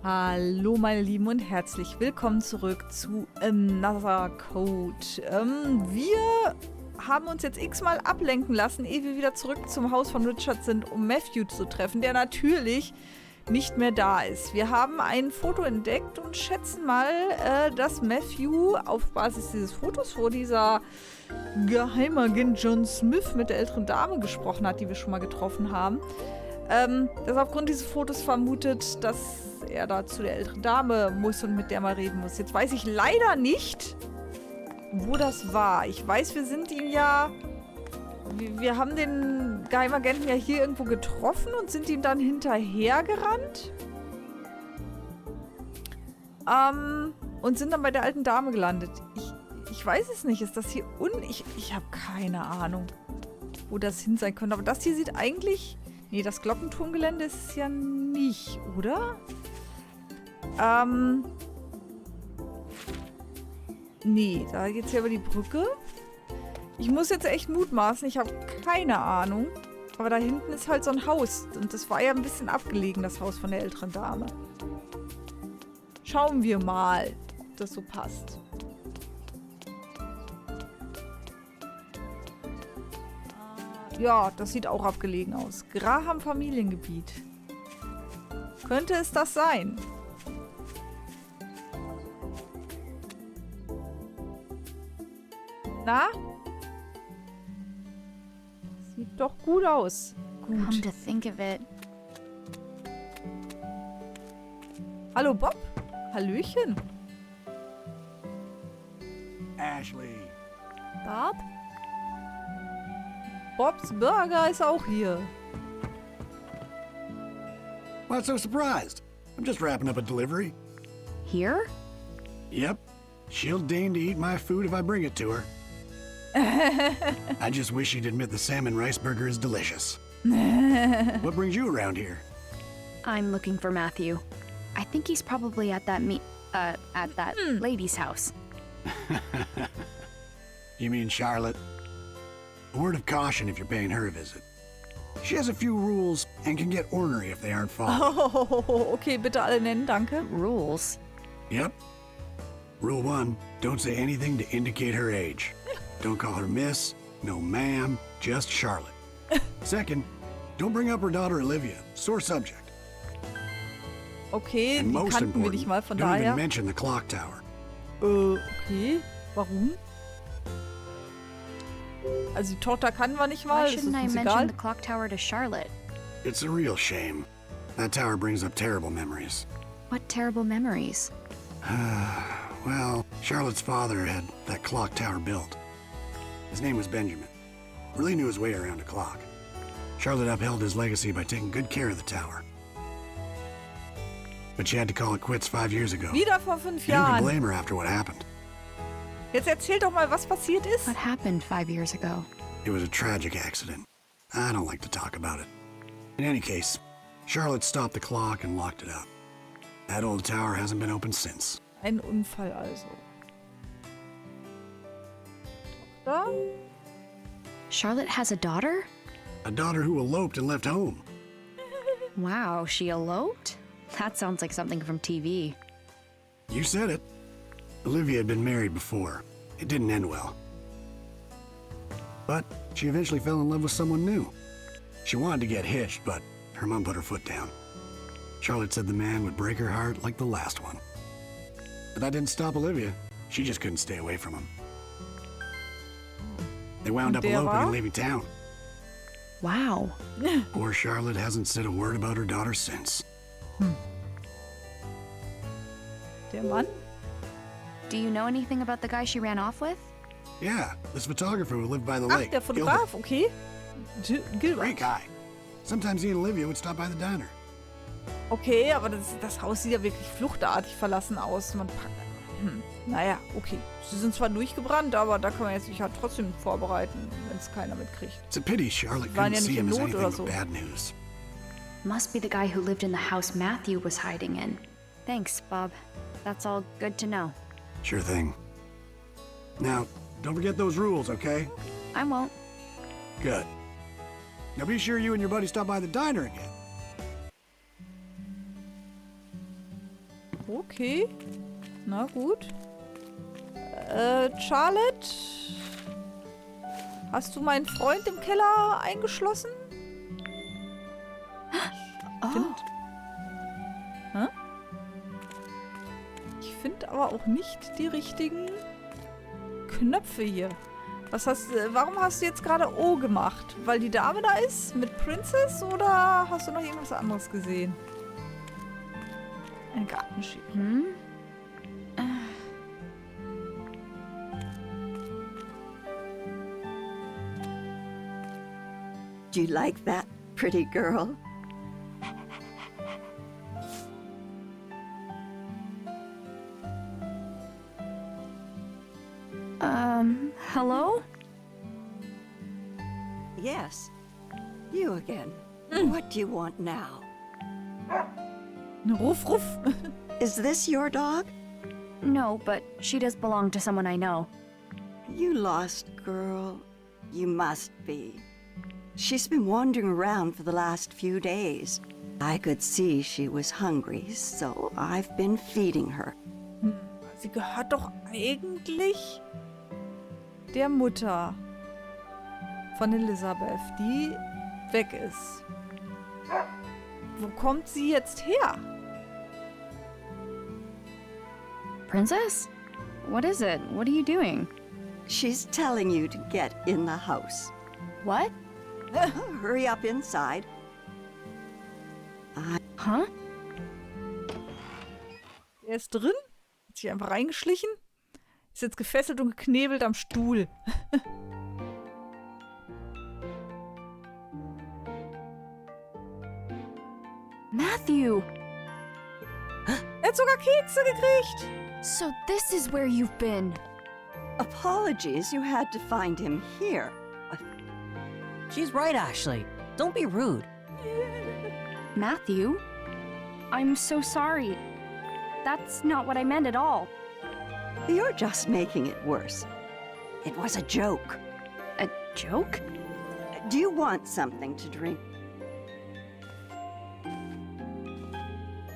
Hallo meine Lieben und herzlich willkommen zurück zu Another Code. Wir haben uns jetzt x-mal ablenken lassen, ehe wir wieder zurück zum Haus von Richard sind, um Matthew zu treffen, der natürlich nicht mehr da ist. Wir haben ein Foto entdeckt und schätzen mal, dass Matthew auf Basis dieses Fotos, wo dieser Geheimagent John Smith mit der älteren Dame gesprochen hat, die wir schon mal getroffen haben, dass aufgrund dieses Fotos vermutet, dass er da zu der älteren Dame muss und mit der mal reden muss. Jetzt weiß ich leider nicht, wo das war. Ich weiß, wir sind ihm ja... Wir haben den Geheimagenten ja hier irgendwo getroffen und sind ihm dann hinterhergerannt. Und sind dann bei der alten Dame gelandet. Ich weiß es nicht. Ist das hier unten? Ich habe keine Ahnung, wo das hin sein könnte. Aber das hier sieht eigentlich... Nee, das Glockenturmgelände ist es ja nicht, oder? Nee, da geht's ja über die Brücke. Ich muss jetzt echt mutmaßen, ich habe keine Ahnung. Aber da hinten ist halt so ein Haus. Und das war ja ein bisschen abgelegen, das Haus von der älteren Dame. Schauen wir mal, ob das so passt. Ja, das sieht auch abgelegen aus. Graham Familiengebiet. Könnte es das sein? Na? Sieht doch gut aus. Gut. Come to think of it. Hallo Bob. Hallöchen. Ashley. Bob? Bobs Burger ist auch hier. What's so surprised? I'm just wrapping up a delivery. Here? Yep. She'll deign to eat my food if I bring it to her. I just wish she'd admit the salmon rice burger is delicious. What brings you around here? I'm looking for Matthew. I think he's probably at that lady's house. You mean Charlotte? A word of caution if you're paying her a visit. She has a few rules and can get ornery if they aren't followed. Oh, okay, bitte alle nennen, danke. Rules? Yep. Rule 1, don't say anything to indicate her age. Don't call her Miss, no ma'am, just Charlotte. Second, don't bring up her daughter Olivia, sore subject. Okay, And die most kannten wir nicht important, mal, von don't even daher. mention the clock tower. Okay, warum? Also die Tochter kannten wir nicht mal, Why das ist shouldn't I uns mention egal. the clock tower to Charlotte? It's a real shame. That tower brings up terrible memories. What terrible memories. Well, Charlotte's father had that clock tower built. His name was Benjamin. Really knew his way around a clock. Charlotte upheld his legacy by taking good care of the tower. But she had to call it quits 5 years ago. Wieder vor 5 And who could Jahren. blame her after what happened? Jetzt erzähl doch mal, was passiert ist. What happened 5 years ago? It was a tragic accident. I don't like to talk about it. In any case, Charlotte stopped the clock and locked it up. That old tower hasn't been opened since. Ein Unfall also. Tochter? Charlotte has a daughter? A daughter who eloped and left home. Wow, she eloped? That sounds like something from TV. You said it. Olivia had been married before. It didn't end well. But she eventually fell in love with someone new. She wanted to get hitched, but her mom put her foot down. Charlotte said the man would break her heart like the last one. But that didn't stop Olivia. She just couldn't stay away from him. They wound up Der eloping war? and leaving town. Wow. Poor Charlotte hasn't said a word about her daughter since. Der Mann? Do you know anything about the guy she ran off with? Yeah, this photographer who lived by the Ach, lake. der Fotograf, okay. Gilbert. Great guy. Sometimes he and Olivia would stop by the diner. Okay, aber das Haus sieht ja wirklich fluchtartig verlassen aus. Naja, okay. Sie sind zwar durchgebrannt, aber da kann man jetzt sich halt trotzdem vorbereiten, wenn es keiner mitkriegt. It's a pity Charlotte Waren couldn't ja nicht see in him as Not anything oder but so. bad news. Must be the guy who lived in the house Matthew was hiding in. Thanks, Bob. That's all good to know. Sure thing. Now, don't forget those rules, okay? I won't. Good. Now be sure you and your buddy stop by the diner again. Okay. Na gut. Charlotte? Hast du meinen Freund im Keller eingeschlossen? Ich finde aber auch nicht die richtigen Knöpfe hier. Warum hast du jetzt gerade O gemacht? Weil die Dame da ist mit Princess oder hast du noch irgendwas anderes gesehen? Eine Gartenschere. Do you like that, pretty girl? Hello? Yes. You again. What do you want now? Ruff, ruff. Is this your dog? No, but she does belong to someone I know. You lost girl. You must be. She's been wandering around for the last few days. I could see she was hungry, so I've been feeding her. Sie gehört doch eigentlich der Mutter von Elizabeth, die weg ist. Wo kommt sie jetzt her? Princess? What is it? What are you doing? She's telling you to get in the house. What? Hurry up inside. Huh? Er ist drin, hat sich einfach reingeschlichen, ist jetzt gefesselt und geknebelt am Stuhl. Matthew! Er hat sogar Kekse gekriegt. So this is where you've been. Apologies, you had to find him here. She's right, Ashley. Don't be rude. Matthew? I'm so sorry. That's not what I meant at all. You're just making it worse. It was a joke. A joke? Do you want something to drink?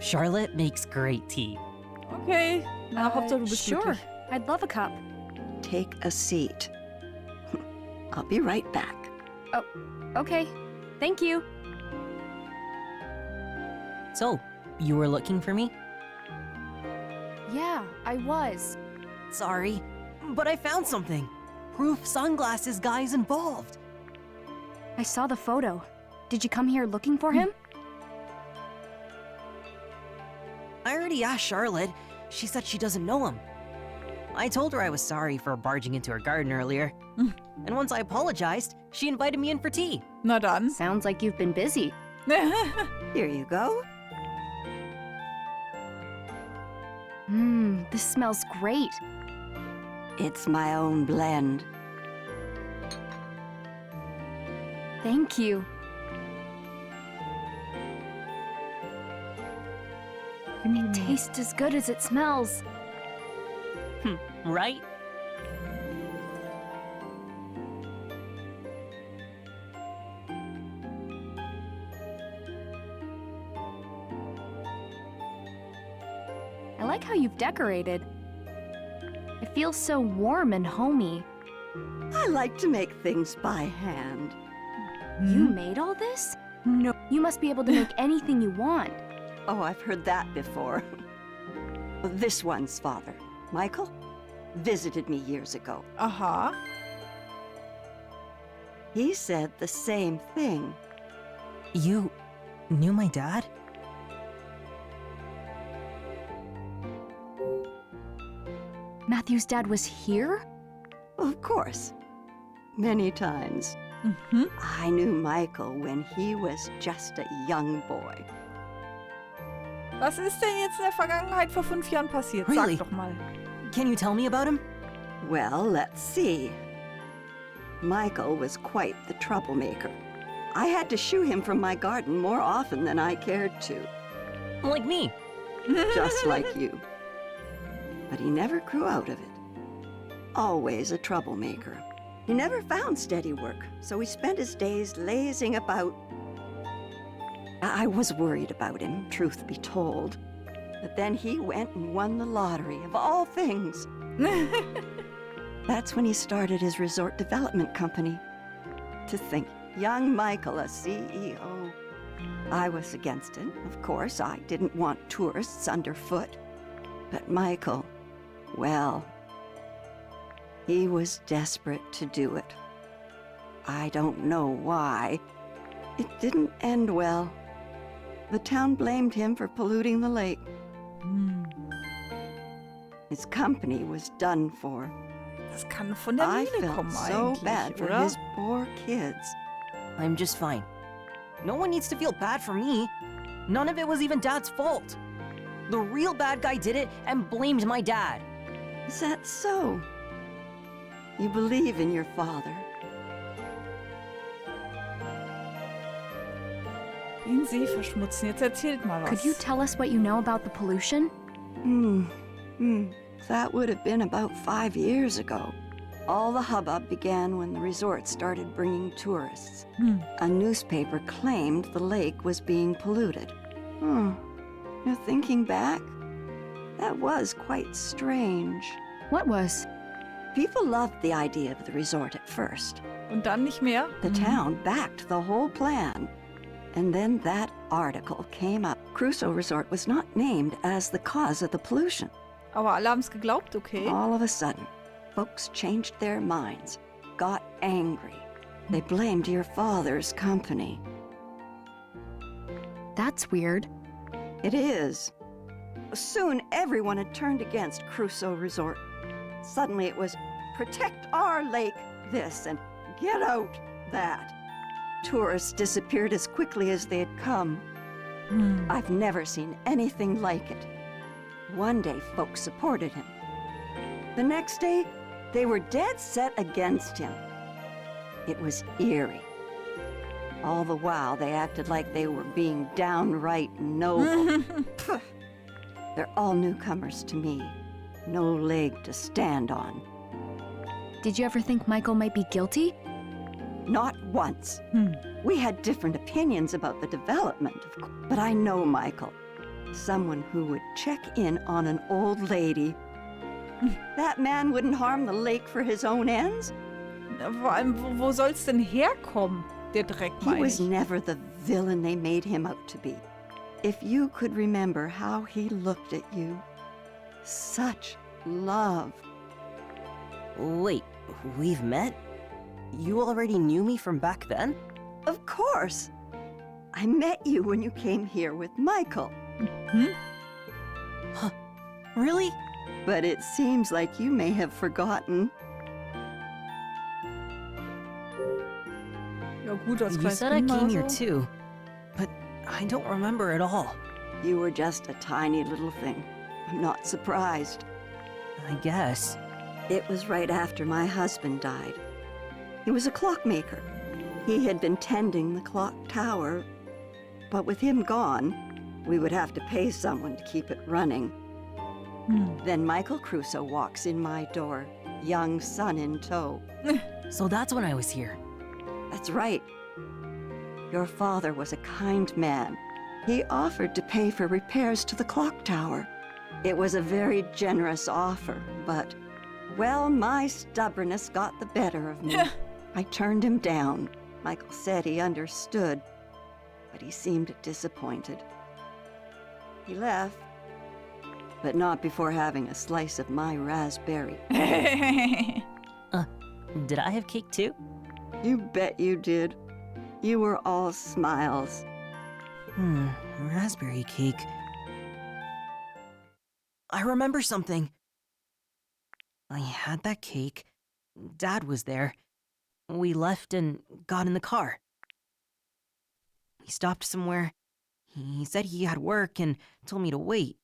Charlotte makes great tea. Okay. Na, Hauptsache du bist Sure. glücklich. I'd love a cup. Take a seat. I'll be right back. Oh, okay. Thank you. So, you were looking for me? Yeah, I was. Sorry, but I found something. Proof sunglasses guy's involved. I saw the photo. Did you come here looking for him? I already asked Charlotte. She said she doesn't know him. I told her I was sorry for barging into her garden earlier. And once I apologized, she invited me in for tea. Na dann. Sounds like you've been busy. Here you go. This smells great. It's my own blend. Thank you. It tastes as good as it smells. Right? I like how you've decorated. It feels so warm and homey. I like to make things by hand. You made all this? No. You must be able to make anything you want. Oh, I've heard that before. This one's father, Michael, visited me years ago. Aha. He said the same thing. You knew my dad? Matthew's dad was here? Of course. Many times. I knew Michael when he was just a young boy. Was ist denn jetzt in der Vergangenheit vor 5 Jahren passiert? Really? Sag doch mal. Can you tell me about him? Well, let's see. Michael was quite the troublemaker. I had to shoo him from my garden more often than I cared to, Like me. just like you. But he never grew out of it. Always a troublemaker. He never found steady work, so he spent his days lazing about. I was worried about him, truth be told. But then he went and won the lottery, of all things. That's when he started his resort development company. To think, young Michael, a CEO. I was against it, of course. I didn't want tourists underfoot. But Michael, well, he was desperate to do it. I don't know why. It didn't end well. The town blamed him for polluting the lake. His company was done for. Das kann von der I Mine felt kommen so bad eigentlich, for oder? his poor kids. I'm just fine. No one needs to feel bad for me. None of it was even Dad's fault. The real bad guy did it and blamed my dad. Is that so? You believe in your father? Den See verschmutzen. Jetzt erzählt mal was. Could you tell us what you know about the pollution? That would have been about 5 years ago. All the hubbub began when the resort started bringing tourists. A newspaper claimed the lake was being polluted. Now thinking back, that was quite strange. What was? People loved the idea of the resort at first. Und dann nicht mehr? The town backed the whole plan. And then that article came up. Crusoe Resort was not named as the cause of the pollution. Aber alle haben es geglaubt, okay. All of a sudden, folks changed their minds, got angry. They blamed your father's company. That's weird. It is. Soon, everyone had turned against Crusoe Resort. Suddenly it was, protect our lake, this, and get out, that. Tourists disappeared as quickly as they had come. I've never seen anything like it. One day, folks supported him. The next day, they were dead set against him. It was eerie. All the while, they acted like they were being downright noble. Phew. They're all newcomers to me. No leg to stand on. Did you ever think Michael might be guilty? Not once. We had different opinions about the development, of course. But I know Michael. Someone who would check in on an old lady. That man wouldn't harm the lake for his own ends. Vor allem, wo soll's denn herkommen, der Dreck, He meine was ich? never the villain they made him out to be. If you could remember how he looked at you. Such love. Wait, we've met? You already knew me from back then? Of course. I met you when you came here with Michael. Really? But it seems like you may have forgotten. Ja gut, als You kleines said I Kind mal came here so. too, but I don't remember at all. You were just a tiny little thing. I'm not surprised. I guess. It was right after my husband died. He was a clockmaker. He had been tending the clock tower, but with him gone, we would have to pay someone to keep it running. Then Michael Crusoe walks in my door, young son in tow. So that's when I was here. That's right. Your father was a kind man. He offered to pay for repairs to the clock tower. It was a very generous offer, but, well, my stubbornness got the better of me. I turned him down. Michael said he understood, but he seemed disappointed. He left, but not before having a slice of my raspberry. Did I have cake too? You bet you did. You were all smiles. Raspberry cake. I remember something. I had that cake. Dad was there. We left and got in the car. He stopped somewhere. He said he had work and told me to wait.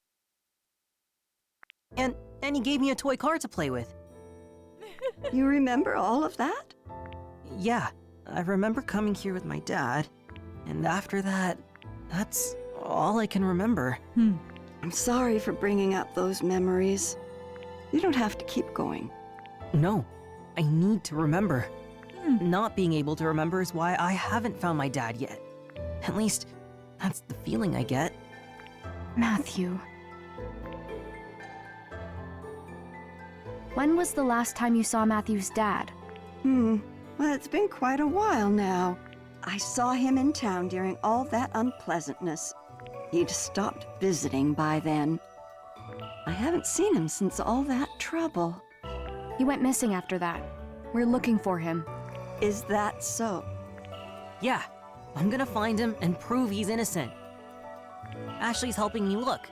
And he gave me a toy car to play with. You remember all of that? Yeah, I remember coming here with my dad. And after that, that's all I can remember. I'm sorry for bringing up those memories. You don't have to keep going. No, I need to remember. Not being able to remember is why I haven't found my dad yet. At least, that's the feeling I get. Matthew. When was the last time you saw Matthew's dad? Well, it's been quite a while now. I saw him in town during all that unpleasantness. He'd stopped visiting by then. I haven't seen him since all that trouble. He went missing after that. We're looking for him. Is that so? Yeah, I'm gonna find him and prove he's innocent. Ashley's helping me look.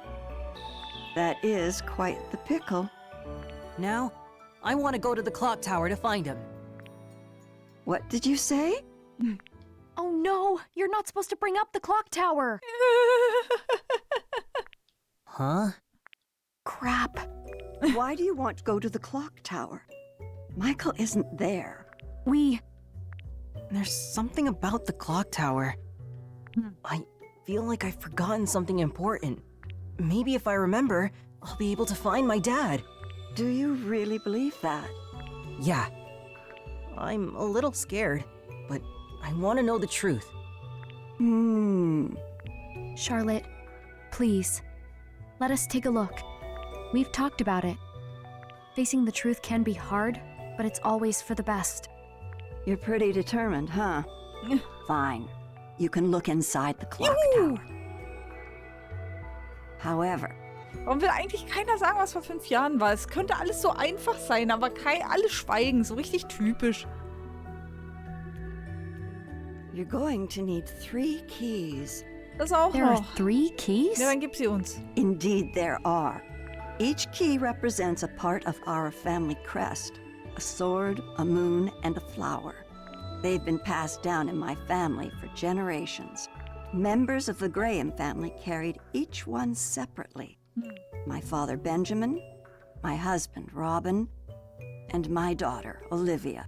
That is quite the pickle. Now, I want to go to the clock tower to find him. What did you say? Oh no! You're not supposed to bring up the clock tower! Huh? Crap. Why do you want to go to the clock tower? Michael isn't there. There's something about the clock tower. I feel like I've forgotten something important. Maybe if I remember, I'll be able to find my dad. Do you really believe that? Yeah. I'm a little scared, but I want to know the truth. Charlotte, please. Let us take a look. We've talked about it. Facing the truth can be hard, but it's always for the best. You're pretty determined, huh? Fine. You can look inside the clock Juhu! tower. However, Warum will eigentlich keiner sagen, was vor 5 Jahren war? Es könnte alles so einfach sein, aber alle schweigen. So richtig typisch. you're going to need 3 keys. Das auch There are noch. 3 keys? Ja, dann gib sie uns. Indeed, there are. Each key represents a part of our family crest. A sword, a moon, and a flower. They've been passed down in my family for generations. Members of the Graham family carried each one separately. My father, Benjamin, my husband, Robin, and my daughter, Olivia.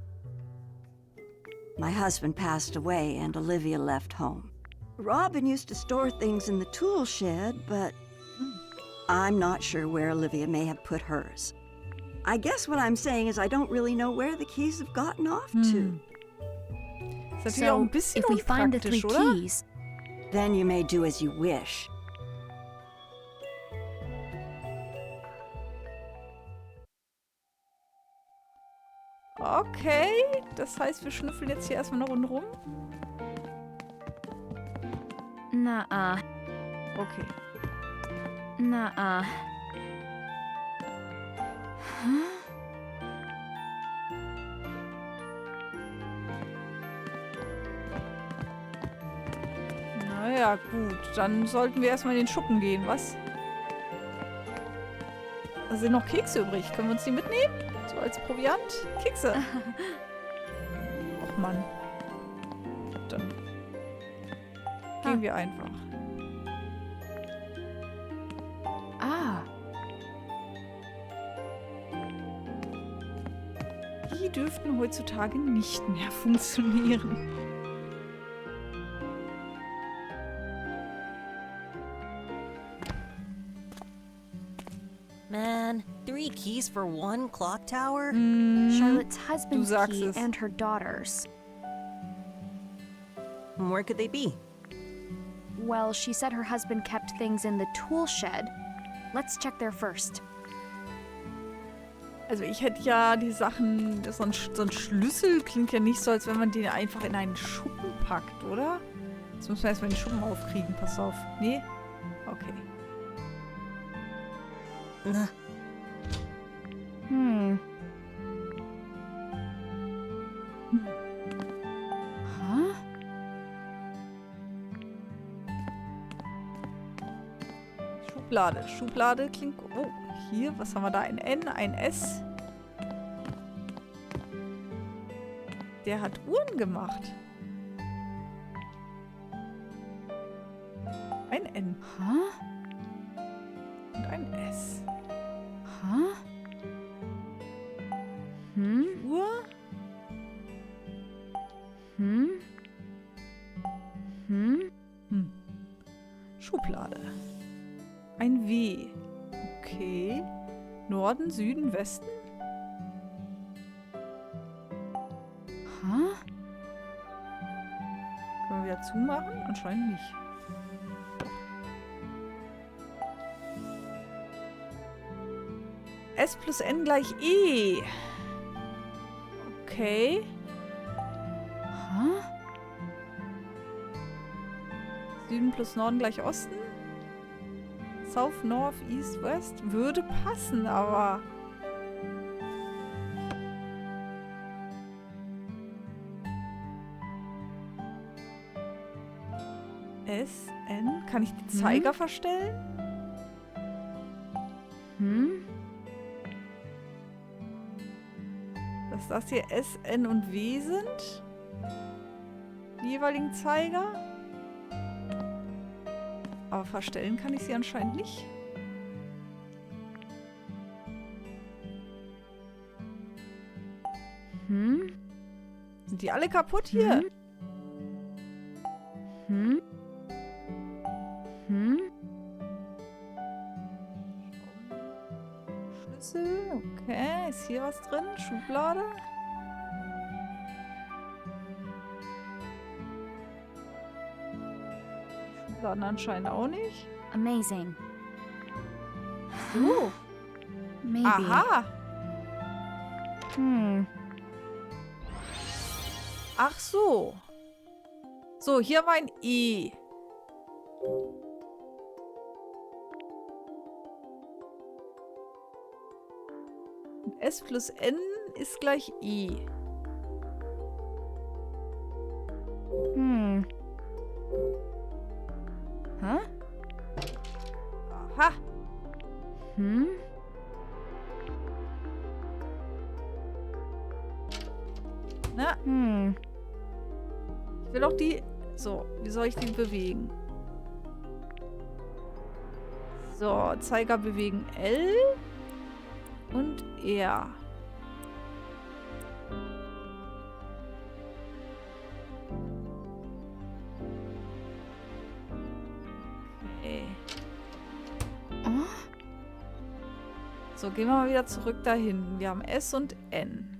My husband passed away and Olivia left home. Robin used to store things in the tool shed, but I'm not sure where Olivia may have put hers. I guess what I'm saying is I don't really know where the keys have gotten off to. Ist natürlich auch So, ein bisschen if we find the 3 unpraktisch, oder? keys, Then you may do as you wish. Okay, das heißt, wir schnüffeln jetzt hier erstmal eine Runde rum. nuh-uh, Okay. nuh-uh. Huh? Naja, gut. Dann sollten wir erstmal in den Schuppen gehen, was? Da sind noch Kekse übrig. Können wir uns die mitnehmen? So als Proviant? Kekse. Och Mann. Dann gehen wir einfach. Ah, Die dürften heutzutage nicht mehr funktionieren. Man, 3 keys for 1 clock tower? Charlotte's husband's sagst key es. and her daughter's. Where could they be? Well, she said her husband kept things in the tool shed. Let's check there first. Also ich hätte ja die Sachen, so ein Schlüssel klingt ja nicht so, als wenn man den einfach in einen Schuppen packt, oder? Jetzt müssen wir erstmal den Schuppen aufkriegen, pass auf. Nee? Okay. Huh? Schublade. Schublade klingt... Oh, hier, was haben wir da? Ein N, ein S. Der hat Uhren gemacht. Ein N Huh? und ein S. Huh? Hmm? Uhr? Hmm? Hmm? Schublade. Ein W. Okay. Norden, Süden, Westen? Huh? Können wir wieder zumachen? Anscheinend nicht. S plus N gleich E. Okay. Huh? Süden plus Norden gleich Osten. South, North, East, West. Würde passen, aber... S, N. Kann ich die Zeiger verstellen? Hmm? Dass das hier S, N und W sind? Die jeweiligen Zeiger? Aber verstellen kann ich sie anscheinend nicht. Hmm? Sind die alle kaputt hier? Hmm? Hmm? Schlüssel, okay. Ist hier was drin? Schublade? Schubladen anscheinend auch nicht. Amazing. So. Maybe. Aha. Ach so. So, hier war ein E. Und S plus N ist gleich E. Huh? Aha. Hmm? Na, ich will auch die... So, wie soll ich die bewegen? So, Zeiger bewegen L und R. Okay. Oh? So, gehen wir mal wieder zurück dahin. Wir haben S und N.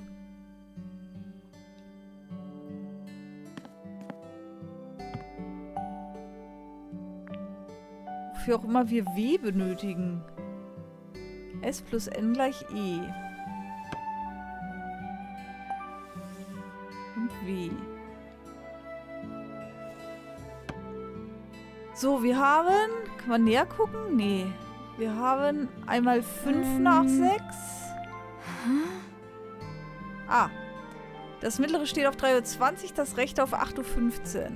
Wofür auch immer wir W benötigen. S plus N gleich E. Und W. So, wir haben... Kann man näher gucken? Nee. Wir haben einmal 5 nach 6. Ah. Das mittlere steht auf 3:20 Uhr, das rechte auf 8:15 Uhr.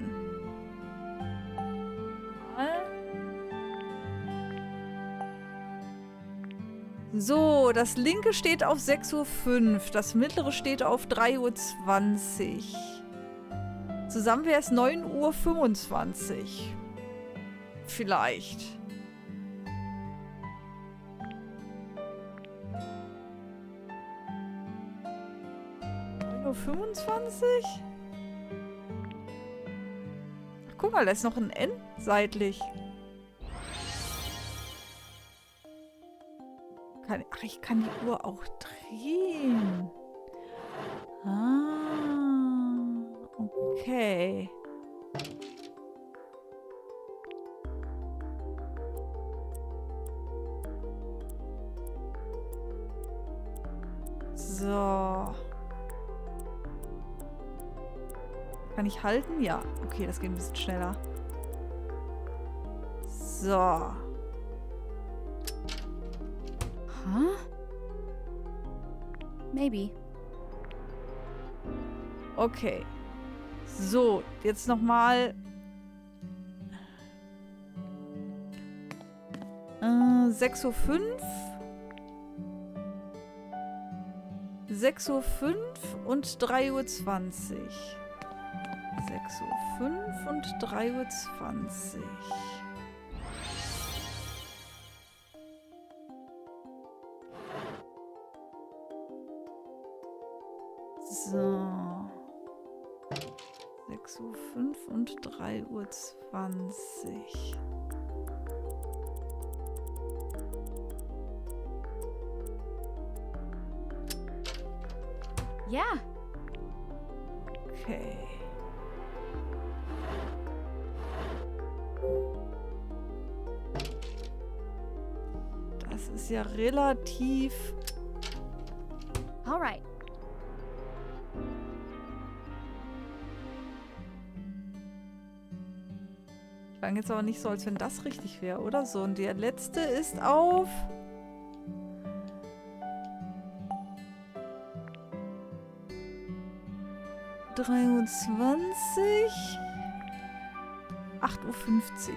So, das linke steht auf 6:05 Uhr, das mittlere steht auf 3:20 Uhr. Zusammen wäre es 9:25 Uhr. Vielleicht. Nur 25? Ach, guck mal, da ist noch ein N seitlich. Ach, ich kann die Uhr auch drehen. Ah, okay. So. Kann ich halten? Ja. Okay, das geht ein bisschen schneller. So. Huh? Maybe. Okay. So, jetzt nochmal. 6:05 Uhr. 6:05 Uhr und 3:20 Uhr. 6:05 Uhr und 3:20 Uhr. So. 6:05 Uhr und 3:20 Uhr. Yeah. Okay. Das ist ja relativ... All right. Klang jetzt aber nicht so, als wenn das richtig wäre, oder so. Und der letzte ist auf... ...23... 8:15 Uhr.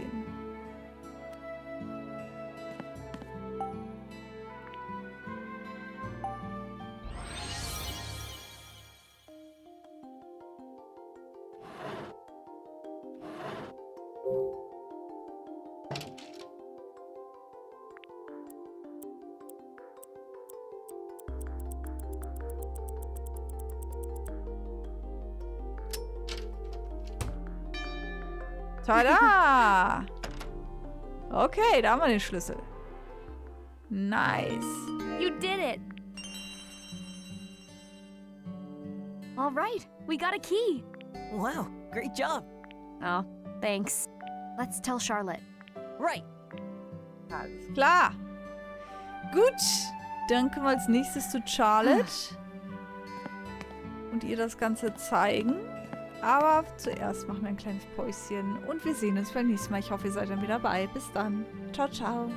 Tada! Okay, da haben wir den Schlüssel. Nice. You did it! All right, we got a key. Wow, great job. Oh, thanks. Let's tell Charlotte. Right. Alles klar. Gut, dann können wir als nächstes zu Charlotte und ihr das Ganze zeigen. Aber zuerst machen wir ein kleines Päuschen und wir sehen uns beim nächsten Mal. Ich hoffe, ihr seid dann wieder dabei. Bis dann. Ciao, ciao.